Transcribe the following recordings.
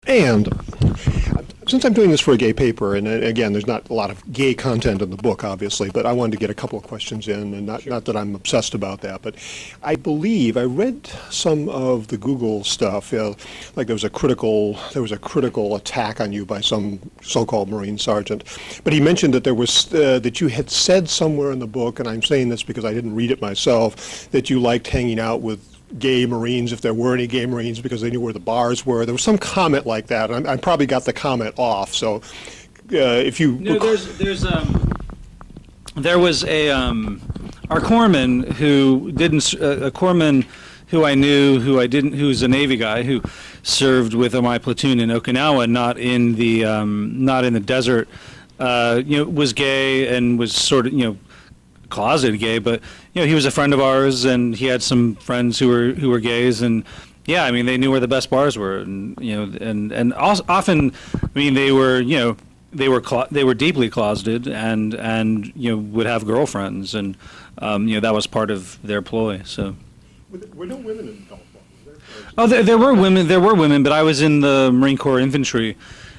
And since I'm doing this for a gay paper, and again, there's not a lot of gay content in the book, obviously, but I wanted to get a couple of questions in, and not that I'm obsessed about that, but I believe I read some of the Google stuff, like there was a critical attack on you by some so-called Marine sergeant, but he mentioned that there was that you had said somewhere in the book, and I'm saying this because I didn't read it myself, that you liked hanging out with gay Marines, if there were any gay Marines, because they knew where the bars were. There was some comment like that. I probably got the comment off. So, if you no, there was our corpsman who didn't a corpsman who I knew, who's a Navy guy who served with my platoon in Okinawa, not in the desert. Was gay and was sort of closeted gay, but he was a friend of ours, and he had some friends who were gays, and yeah, I mean, they knew where the best bars were, and and also, often, I mean, they were deeply closeted, and would have girlfriends, and that was part of their ploy. So were no women in the Gulf War? Oh, there were women. There were women, but I was in the Marine Corps infantry,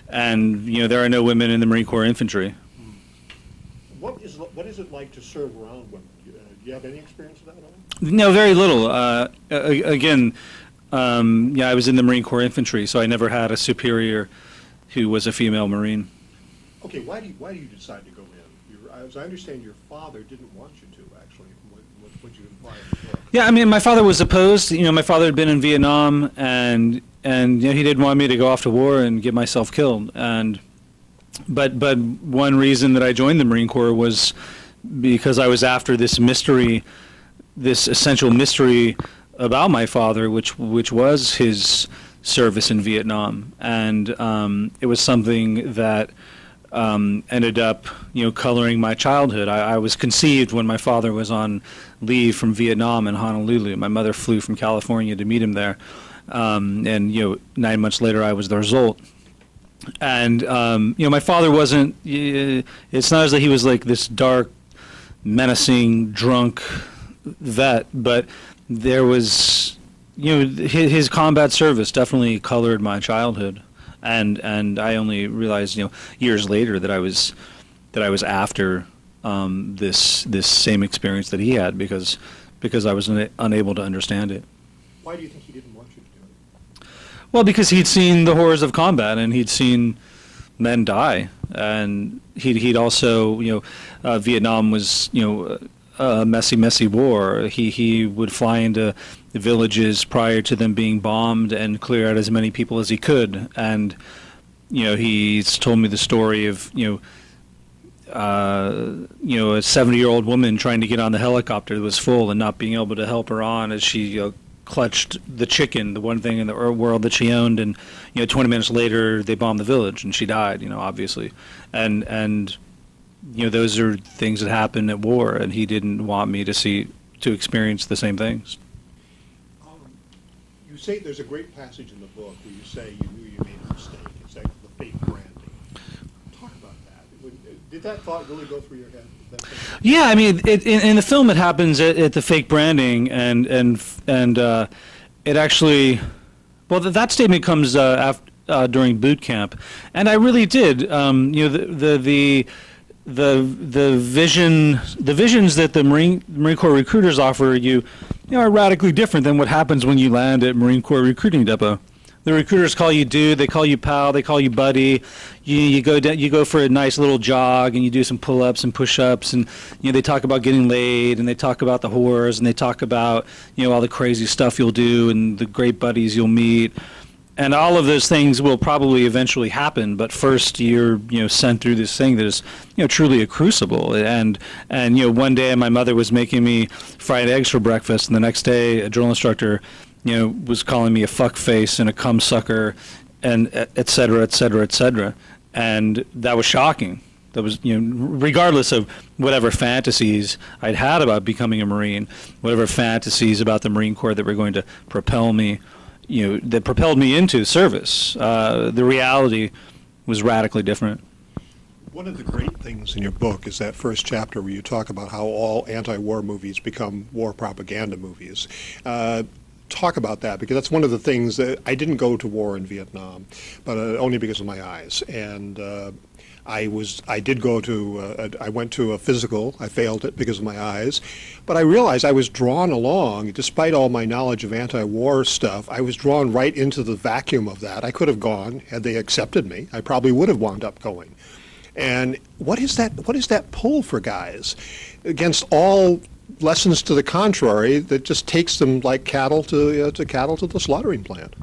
and there are no women in the Marine Corps infantry. What is it like to serve around women? Do you have any experience of that at all? No, very little. Again, I was in the Marine Corps infantry, so I never had a superior who was a female Marine. Okay, why do you decide to go in? As I understand, your father didn't want you to, actually. What you imply in the book. Yeah, I mean, my father was opposed. My father had been in Vietnam, and he didn't want me to go off to war and get myself killed. But one reason that I joined the Marine Corps was because I was after this mystery, this essential mystery about my father, which was his service in Vietnam, and it was something that ended up coloring my childhood. I was conceived when my father was on leave from Vietnam in Honolulu. My mother flew from California to meet him there, and 9 months later I was the result. And my father wasn't. It's not as though he was like this dark, menacing, drunk vet, but there was, his combat service definitely colored my childhood, and I only realized, years later that I was after this same experience that he had because I was unable to understand it. Why do you think he didn't want you to do it? Well, because he'd seen the horrors of combat, and he'd seen men die, and he'd also, Vietnam was, a messy war. He would fly into the villages prior to them being bombed and clear out as many people as he could, and he's told me the story of a 70-year-old woman trying to get on the helicopter that was full and not being able to help her on as she clutched the chicken, the one thing in the world that she owned, and 20 minutes later they bombed the village and she died, obviously, and those are things that happen at war, and he didn't want me to experience the same things. You say there's a great passage in the book where you say you knew you made a mistake. It's like the fake branding. Talk about that. Did that thought really go through your head? Yeah, I mean, in the film it happens at the fake branding, and it actually, well, that statement comes during boot camp, and I really did. The visions that the Marine Corps recruiters offer you, are radically different than what happens when you land at Marine Corps recruiting depot. The recruiters call you dude, they call you pal, they call you buddy. You go for a nice little jog, and you do some pull-ups and push-ups, and they talk about getting laid, and they talk about the horrors, and they talk about all the crazy stuff you'll do and the great buddies you'll meet. And all of those things will probably eventually happen, but first you're sent through this thing that is truly a crucible. And one day my mother was making me fried eggs for breakfast, and the next day a drill instructor was calling me a fuck face and a cum sucker, and et cetera, et cetera, et cetera. And that was shocking. That was, regardless of whatever fantasies I'd had about becoming a Marine, whatever fantasies about the Marine Corps that were going to propel me, that propelled me into service, the reality was radically different. One of the great things in your book is that first chapter where you talk about how all anti-war movies become war propaganda movies. talk about that, because that's one of the things that I didn't go to war in Vietnam, but only because of my eyes. And I did go to, I went to a physical. I failed it because of my eyes. But I realized I was drawn along, despite all my knowledge of anti-war stuff, I was drawn right into the vacuum of that. I could have gone, had they accepted me. I probably would have wound up going. And what is that pull for guys against all lessons to the contrary that just takes them like cattle to the slaughtering plant?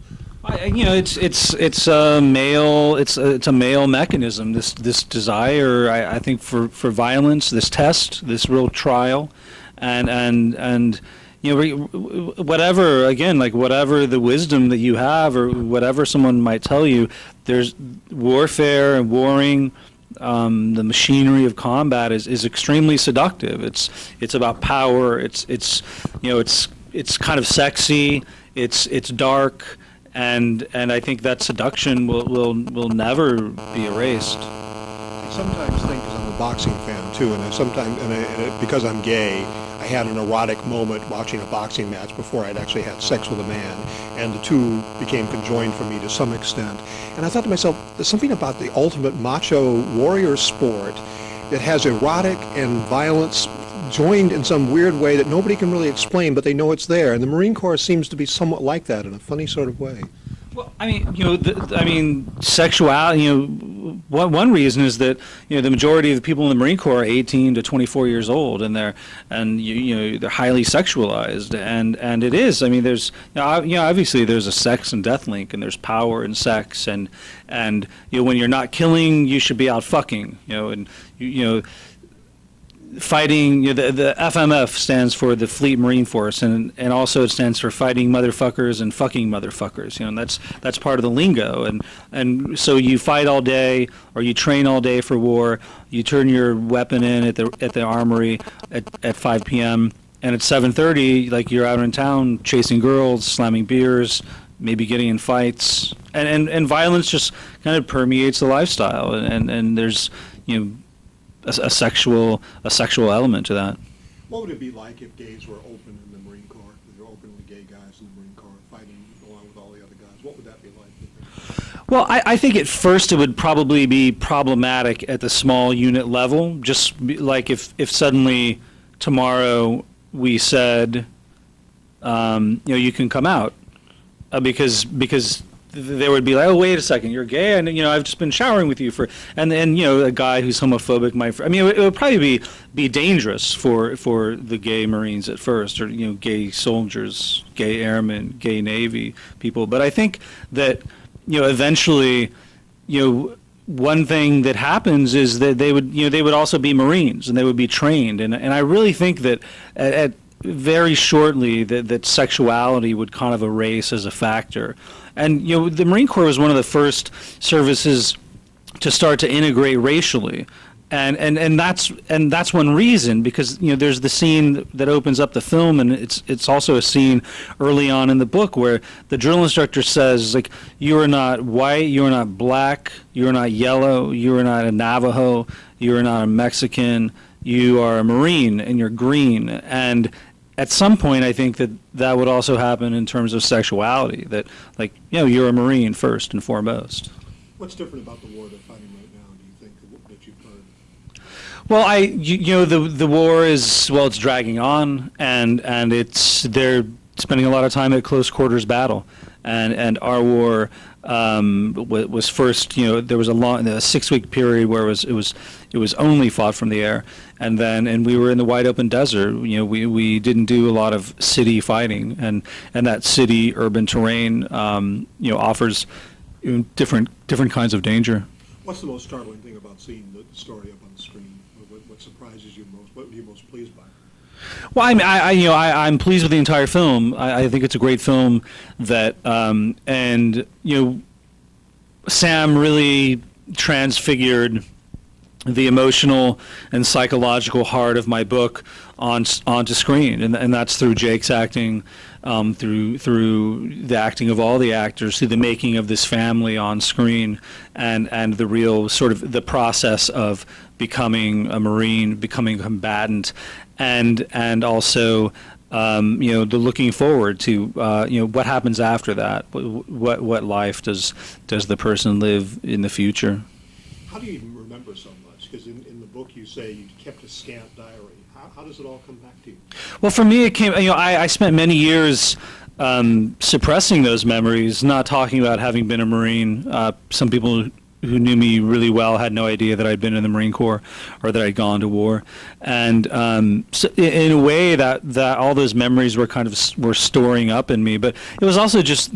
It's a male mechanism. This desire, I think, for violence, this test, this real trial, and whatever, again, like whatever the wisdom that you have or whatever someone might tell you, there's warfare and warring. The machinery of combat is extremely seductive. It's about power. It's kind of sexy. It's dark. And I think that seduction will never be erased. I sometimes think, because I'm a boxing fan too, and because I'm gay, I had an erotic moment watching a boxing match before I'd actually had sex with a man, and the two became conjoined for me to some extent. And I thought to myself, there's something about the ultimate macho warrior sport that has erotic and violence joined in some weird way that nobody can really explain, but they know it's there. And the Marine Corps seems to be somewhat like that in a funny sort of way. Well, sexuality. One reason is that the majority of the people in the Marine Corps are 18 to 24 years old, and they're highly sexualized, and it is. I mean, there's obviously there's a sex and death link, and there's power in sex, and when you're not killing, you should be out fucking. Fighting, the FMF stands for the Fleet Marine Force, and also it stands for fighting motherfuckers and fucking motherfuckers. And that's part of the lingo. And so you fight all day, or you train all day for war. You turn your weapon in at the armory at 5 p.m. and at 7:30, like, you're out in town chasing girls, slamming beers, maybe getting in fights, and violence just kind of permeates the lifestyle. And there's a sexual element to that. What would it be like if gays were open in the Marine Corps? If there were openly gay guys in the Marine Corps fighting along with all the other guys, what would that be like? Well, I think at first it would probably be problematic at the small unit level. Just like if suddenly tomorrow we said, you can come out, because they would be like, oh, wait a second, you're gay, and I've just been showering with you and then a guy who's homophobic might. I mean, it would probably be dangerous for the gay Marines at first, or gay soldiers, gay airmen, gay Navy people. But I think that eventually, one thing that happens is that they would also be Marines, and they would be trained, and I really think that at very shortly that sexuality would kind of erase as a factor. And the Marine Corps was one of the first services to start to integrate racially, and that's one reason, because there's the scene that opens up the film, and it's also a scene early on in the book where the drill instructor says, like, you are not white, you are not black, you are not yellow, you are not a Navajo, you are not a Mexican, you are a Marine, and you're green. And at some point, I think that would also happen in terms of sexuality, that, like, you're a Marine first and foremost. What's different about the war they're fighting right now, do you think, that you've heard? Well, the war is, it's dragging on, and they're spending a lot of time at close quarters battle, and our war was first. There was a 6-week period where it was only fought from the air, and we were in the wide open desert. We didn't do a lot of city fighting, and that city urban terrain offers different kinds of danger. What's the most startling thing about seeing the story up on the screen? What surprises you most? What are you most pleased by? Well, I'm pleased with the entire film. I think it's a great film that, Sam really transfigured the emotional and psychological heart of my book onto screen, and that's through Jake's acting, through the acting of all the actors, through the making of this family on screen, and the real sort of the process of becoming a Marine, becoming a combatant, and also the looking forward to, what happens after that. What life does the person live in the future? How do you even remember so much? Because in the book you say you kept a scant diary. How does it all come back to you? Well, for me, it came. I spent many years suppressing those memories, not talking about having been a Marine. Some people who knew me really well had no idea that I'd been in the Marine Corps or that I'd gone to war. And so in a way, that all those memories were were storing up in me. But it was also just,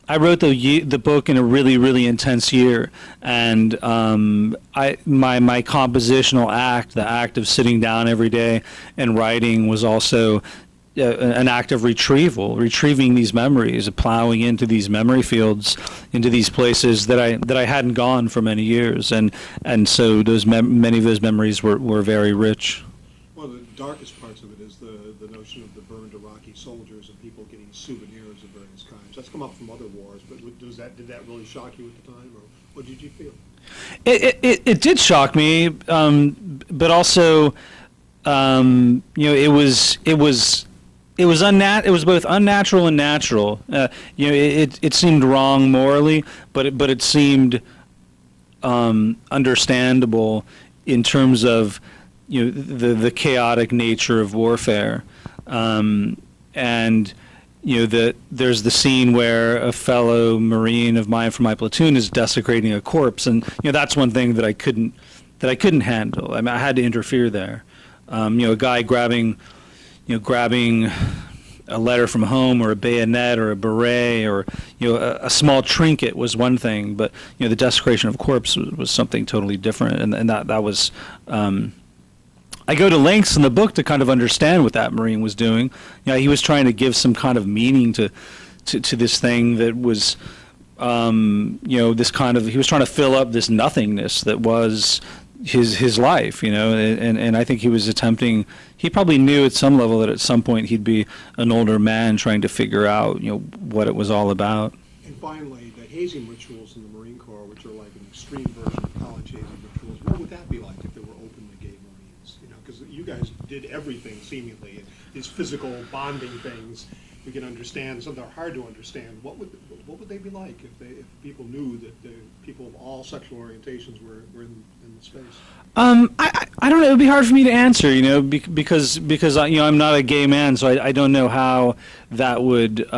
I wrote the book in a really, really intense year, and my compositional act, the act of sitting down every day and writing, was also an act of retrieving these memories, plowing into these memory fields, into these places that I hadn't gone for many years, and so many of those memories were very rich. One of the darkest parts of it is the notion of the burned Iraqi soldiers and people getting souvenirs of various kinds. That's come up from other wars, but did that really shock you at the time, or what did you feel? It did shock me, but also, it was both unnatural and natural. It seemed wrong morally, but it seemed understandable in terms of the chaotic nature of warfare. And there's the scene where a fellow Marine of mine from my platoon is desecrating a corpse, and that's one thing that I couldn't handle. I mean, I had to interfere there. A guy grabbing a letter from home, or a bayonet, or a beret, or a small trinket was one thing, but the desecration of a corpse was something totally different, and that was. I go to lengths in the book to kind of understand what that Marine was doing. He was trying to give some kind of meaning to this thing that was, this kind of. He was trying to fill up this nothingness that was his life, and I think he was attempting. He probably knew at some level that at some point he'd be an older man trying to figure out, what it was all about. And finally, the hazing rituals in the Marine Corps, which are like an extreme version of college hazing rituals, what would that be like if there were openly gay Marines? Because you guys did everything seemingly, these physical bonding things we can understand. Some that are hard to understand. What would they be like if people knew that the people of all sexual orientations were in the space? I don't know. It would be hard for me to answer, because I'm not a gay man, so I don't know how that would.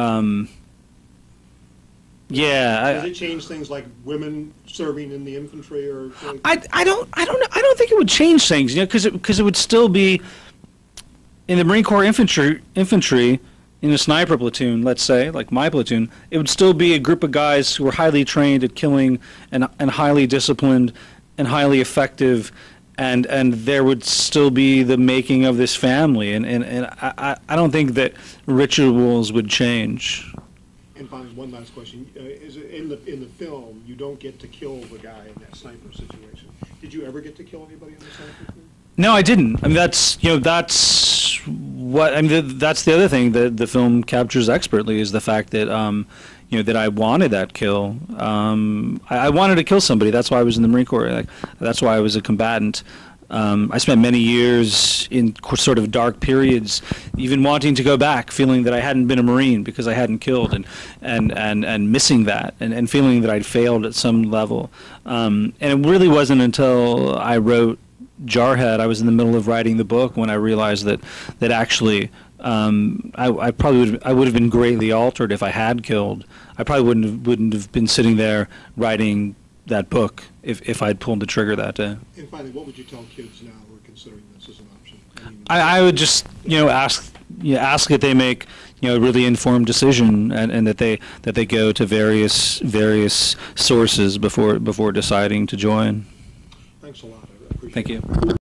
Does it change things like women serving in the infantry, or? I don't know. I don't think it would change things, because it would still be in the Marine Corps infantry. In a sniper platoon, let's say, like my platoon, it would still be a group of guys who were highly trained at killing and highly disciplined and highly effective, and there would still be the making of this family, and I don't think that rituals would change. And finally, one last question: is it in the film you don't get to kill the guy in that sniper situation? Did you ever get to kill anybody in the sniper thing? No, I didn't. I mean, that's the other thing that the film captures expertly, is the fact that that I wanted that kill. I wanted to kill somebody. That's why I was in the Marine Corps. That's why I was a combatant. I spent many years in sort of dark periods, even wanting to go back, feeling that I hadn't been a Marine because I hadn't killed, and missing that, and feeling that I'd failed at some level. And it really wasn't until I wrote Jarhead, I was in the middle of writing the book, when I realized that actually I would have been greatly altered if I had killed. I probably wouldn't have been sitting there writing that book if I'd pulled the trigger that day. And finally, what would you tell kids now who are considering this as an option? I would just ask that they make a really informed decision, and that they go to various sources before deciding to join. Thanks a lot. I appreciate it. Thank you.